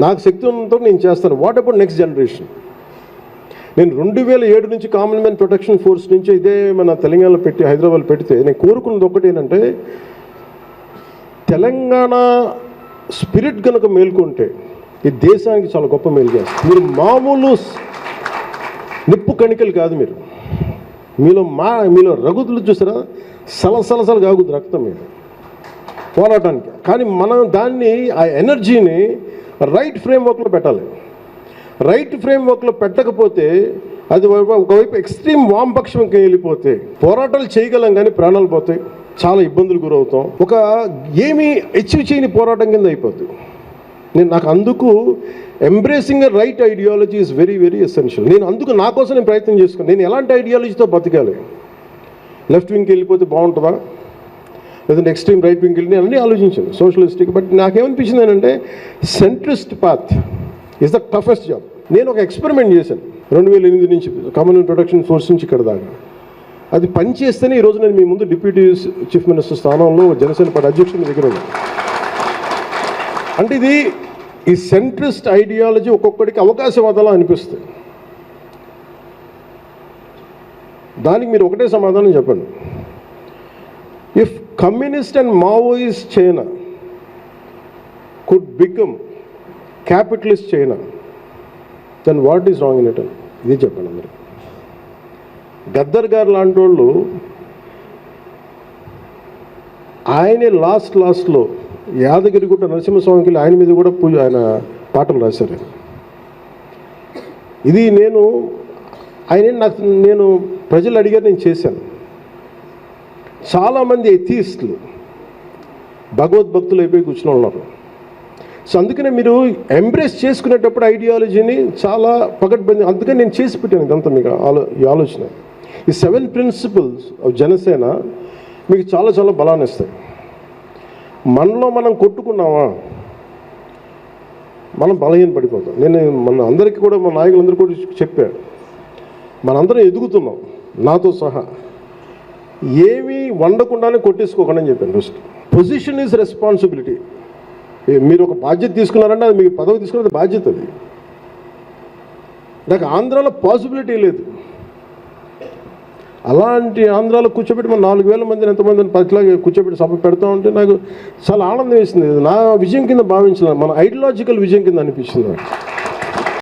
నాకు శక్తి ఉన్నంత నేను చేస్తాను. What about next generation? నేను 2007 నుంచి కామన్వెల్త్ ప్రొటెక్షన్ ఫోర్స్ నుంచి ఇదే మన తెలంగాణలో పెట్టి హైదరాబాద్లో పెడితే నేను కోరుకున్నది ఒకటి ఏంటంటే, తెలంగాణ స్పిరిట్ కనుక మేల్కొంటే ఈ దేశానికి చాలా గొప్ప మేలు చేస్తుంది. మీరు మామూలు నిప్పు కణికలు కాదు, మీలో రగుతులు చూసారా, సలసలసలు కాగుద్దు రక్తం మీరు పోరాటానికి. కానీ మనం దాన్ని ఆ ఎనర్జీని రైట్ ఫ్రేమ్వర్క్లో పెట్టాలి. రైట్ ఫ్రేమ్వర్క్లో పెట్టకపోతే అది ఒకవైపు ఎక్స్ట్రీమ్ వామపక్షంకి వెళ్ళిపోతే పోరాటాలు చేయగలం కానీ ప్రాణాలు పోతాయి, చాలా ఇబ్బందులు గురవుతాం, ఒక ఏమీ అచీవ్ చేయని పోరాటం కింద అయిపోతుంది. నాకు అందుకు embracing right ideology is very very essential. నేను అందుకు నా కోసం నేను ప్రయత్నం చేసుకున్నాను. నేను ఎలాంటి ఐడియాలజీతో బతకాలి? లెఫ్ట్ వింగ్కి వెళ్ళిపోతే బాగుంటుందా, లేదంటే ఎక్స్ట్రీమ్ రైట్ వింగ్కి వెళ్ళి నేను అన్నీ ఆలోచించాను, సోషలిస్టిక్. బట్ నాకేమనిపించింది ఏంటంటే, centrist path is the toughest job. నేను ఒక ఎక్స్పెరిమెంట్ చేశాను 2008 నుంచి కామన్వెల్త్ ప్రొటెక్షన్ ఫోర్స్ నుంచి ఇక్కడ దాకా. అది పనిచేస్తేనే ఈరోజు నేను మీ ముందు డిప్యూటీ చీఫ్ మినిస్టర్ స్థానంలో జనసేన పార్టీ అధ్యక్షుని దగ్గర ఉన్నాను. అంటే ఇది ఈ సెంట్రిస్ట్ ఐడియాలజీ ఒక్కొక్కడికి అవకాశవాదాలా అనిపిస్తుంది. దానికి మీరు ఒకటే సమాధానం చెప్పండి. If communist and Maoist China could become capitalist China, then what is wrong in it? ఇది చెప్పండి అందరూ. గద్దర్ గారు లాంటి వాళ్ళు ఆయనే లాస్ట్లో యాదగిరిగుట్ట నరసింహస్వామికి ఆయన మీద కూడా ఆయన పాటలు రాశారు. ఇది నేను ప్రజలు అడిగారు, నేను చేశాను. చాలామంది ఎథీస్టులు భగవద్భక్తులు అయిపోయి కూర్చుని ఉన్నారు. సో అందుకనే మీరు ఎంబ్రేస్ చేసుకునేటప్పుడు ఐడియాలజీని చాలా పకడ్బందీ, అందుకని నేను చేసి పెట్టాను ఇదంతా మీకు ఈ ఆలోచన. ఈ 7 ప్రిన్సిపల్స్ ఆఫ్ జనసేన మీకు చాలా చాలా బలాన్ని ఇస్తాయి. మనలో మనం కొట్టుకున్నామా, మనం బలహీన పడిపోతాం. మన అందరికీ కూడా, మన నాయకులందరూ కూడా చెప్పాడు, మనందరం ఎదుగుతున్నాం నాతో సహా. ఏమీ వండకుండానే కొట్టేసుకోకండి అని చెప్పాను. First position is responsibility. మీరు ఒక బాధ్యత తీసుకున్నారంటే అది మీకు పదవి తీసుకున్నది బాధ్యత. అది నాకు ఆంధ్రాలో పాసిబిలిటీ లేదు. అలాంటి ఆంధ్రాలో కూర్చోబెట్టి మన 4,000 మందిని ఎంతమందిని 10 కూర్చోబెట్టి సభ పెడతా ఉంటే నాకు చాలా ఆనందం వేసింది. నా విజయం కింద భావించిన, మన ఐడియాలజికల్ విజయం కింద అనిపించింది.